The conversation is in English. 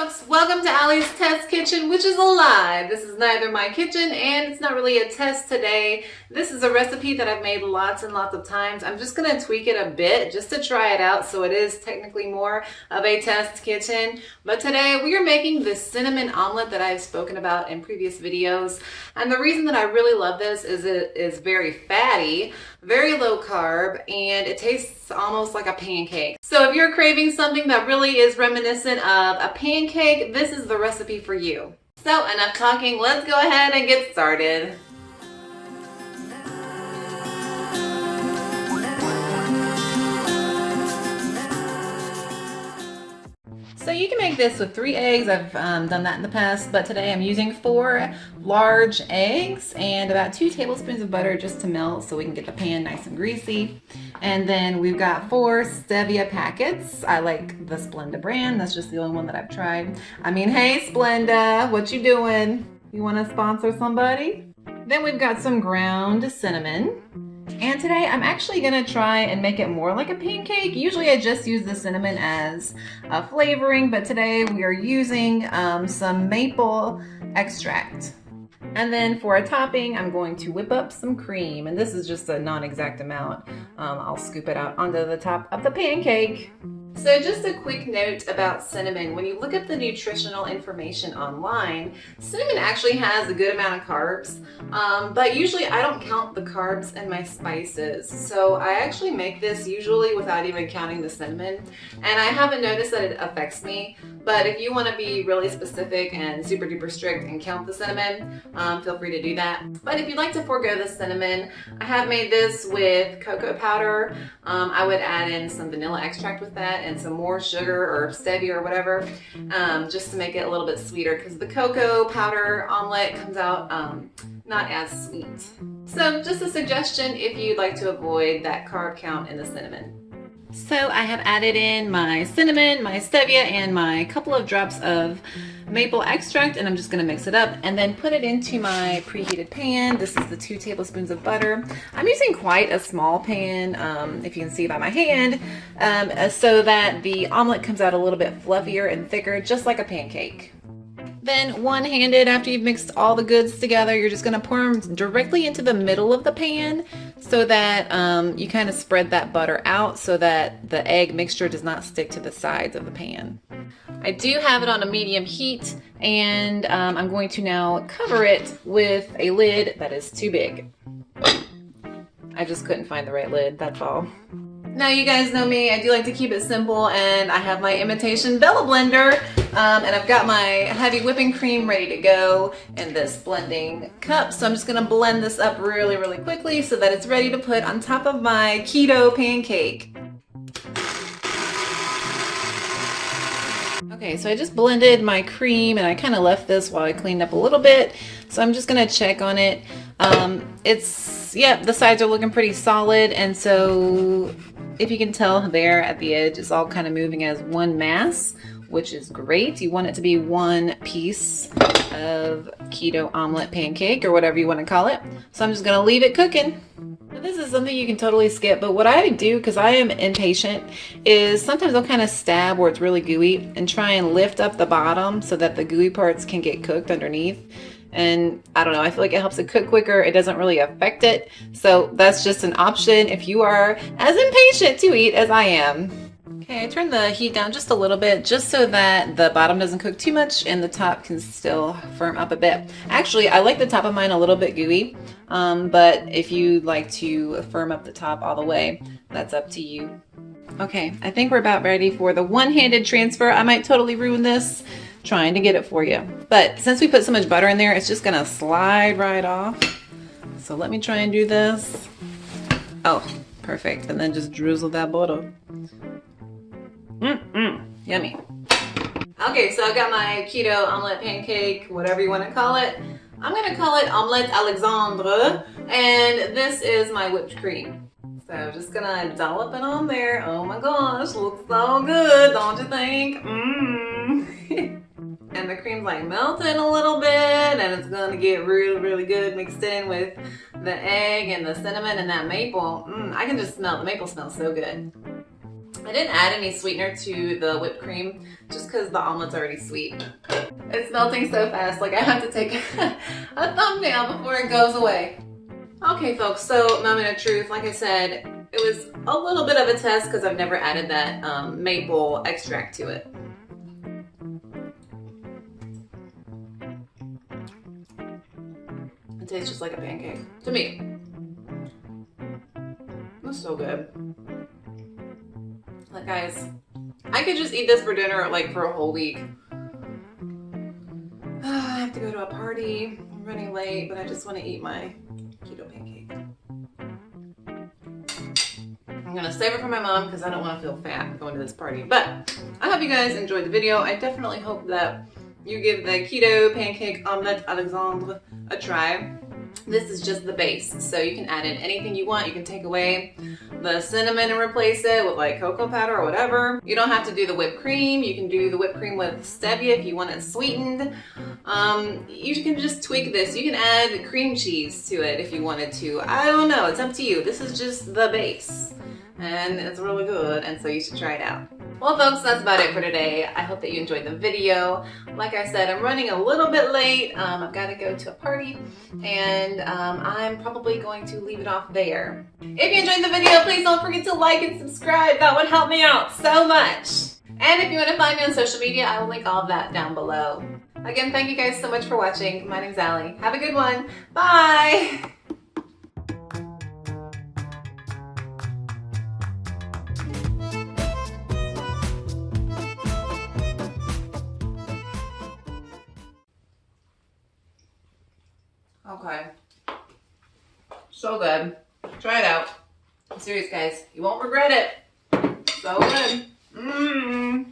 folks, welcome to Allie's Test Kitchen, which is a lie. This is neither my kitchen and it's not really a test today. This is a recipe that I've made lots and lots of times. I'm just going to tweak it a bit just to try it out, so it is technically more of a test kitchen. But today we are making this cinnamon omelet that I've spoken about in previous videos. And the reason that I really love this is it is very fatty, very low carb, and it tastes almost like a pancake. So if you're craving something that really is reminiscent of a pancake, this is the recipe for you. So enough talking, let's go ahead and get started. So you can make this with 3 eggs. I've done that in the past, but today I'm using 4 large eggs and about 2 tablespoons of butter just to melt so we can get the pan nice and greasy. And then we've got 4 stevia packets. I like the Splenda brand. That's just the only one that I've tried. I mean, hey Splenda, what you doing? You want to sponsor somebody? Then we've got some ground cinnamon. And today I'm actually going to try and make it more like a pancake. Usually I just use the cinnamon as a flavoring, but today we are using some maple extract. And then for a topping, I'm going to whip up some cream, and this is just a non-exact amount. I'll scoop it out onto the top of the pancake. So just a quick note about cinnamon. When you look at the nutritional information online, cinnamon actually has a good amount of carbs, but usually I don't count the carbs in my spices. So I actually make this usually without even counting the cinnamon, and I haven't noticed that it affects me. But if you want to be really specific and super duper strict and count the cinnamon, feel free to do that. But if you'd like to forego the cinnamon, I have made this with cocoa powder. I would add in some vanilla extract with that and some more sugar or stevia or whatever, just to make it a little bit sweeter, because the cocoa powder omelet comes out not as sweet. So just a suggestion if you'd like to avoid that carb count in the cinnamon. So I have added in my cinnamon, my stevia, and my couple of drops of maple extract, and I'm just going to mix it up and then put it into my preheated pan. This is the 2 tablespoons of butter. I'm using quite a small pan, if you can see by my hand, so that the omelet comes out a little bit fluffier and thicker, just like a pancake. Then one-handed, after you've mixed all the goods together, you're just going to pour them directly into the middle of the pan so that you kind of spread that butter out so that the egg mixture does not stick to the sides of the pan. I do have it on a medium heat, and I'm going to now cover it with a lid that is too big. I just couldn't find the right lid, that's all. Now you guys know me, I do like to keep it simple, and I have my imitation Bella blender, and I've got my heavy whipping cream ready to go in this blending cup. So I'm just gonna blend this up really, really quickly so that it's ready to put on top of my keto pancake. Okay, so I just blended my cream and I kind of left this while I cleaned up a little bit. So I'm just gonna check on it. The sides are looking pretty solid, and so if you can tell there at the edge, it's all kind of moving as one mass, which is great. You want it to be one piece of keto omelet pancake, or whatever you want to call it. So I'm just gonna leave it cooking. Now, this is something you can totally skip, but what I do, because I am impatient, is sometimes I'll kind of stab where it's really gooey and try and lift up the bottom so that the gooey parts can get cooked underneath. And I don't know, I feel like it helps it cook quicker. It doesn't really affect it. So that's just an option if you are as impatient to eat as I am. Okay, I turned the heat down just a little bit, just so that the bottom doesn't cook too much and the top can still firm up a bit. Actually, I like the top of mine a little bit gooey, but if you'd like to firm up the top all the way, that's up to you. Okay, I think we're about ready for the one-handed transfer. I might totally ruin this trying to get it for you, but since we put so much butter in there, it's just gonna slide right off. So let me try and do this. Oh, perfect. And then just drizzle that butter. Yummy. Okay, so I got my keto omelet pancake, whatever you want to call it. I'm gonna call it Omelette Alexandre, and this is my whipped cream. So just gonna dollop it on there. Oh my gosh, looks so good, don't you think? And the cream's like melting a little bit, and it's gonna get really, really good mixed in with the egg and the cinnamon and that maple. I can just smell, the maple smells so good. I didn't add any sweetener to the whipped cream just because the omelet's already sweet. It's melting so fast, like I have to take a thumbnail before it goes away. Okay folks, so moment of truth, like I said, it was a little bit of a test because I've never added that maple extract to it. It tastes just like a pancake, to me. It's so good. Like guys, I could just eat this for dinner like for a whole week. I have to go to a party. I'm running late, but I just want to eat my keto pancake. I'm gonna save it for my mom because I don't want to feel fat going to this party. But I hope you guys enjoyed the video. I definitely hope that you give the keto pancake omelette Alexandre a try. This is just the base, so you can add in anything you want. You can take away the cinnamon and replace it with like cocoa powder or whatever. You don't have to do the whipped cream. You can do the whipped cream with stevia if you want it sweetened. You can just tweak this. You can add cream cheese to it if you wanted to. I don't know, it's up to you. This is just the base and it's really good, and so you should try it out. Well folks, that's about it for today. I hope that you enjoyed the video. Like I said, I'm running a little bit late. I've got to go to a party, and I'm probably going to leave it off there. If you enjoyed the video, please don't forget to like and subscribe. That would help me out so much. And if you want to find me on social media, I will link all of that down below. Again, thank you guys so much for watching. My name's Allie. Have a good one. Bye! Okay, so good. Try it out. I'm serious guys, you won't regret it. So good.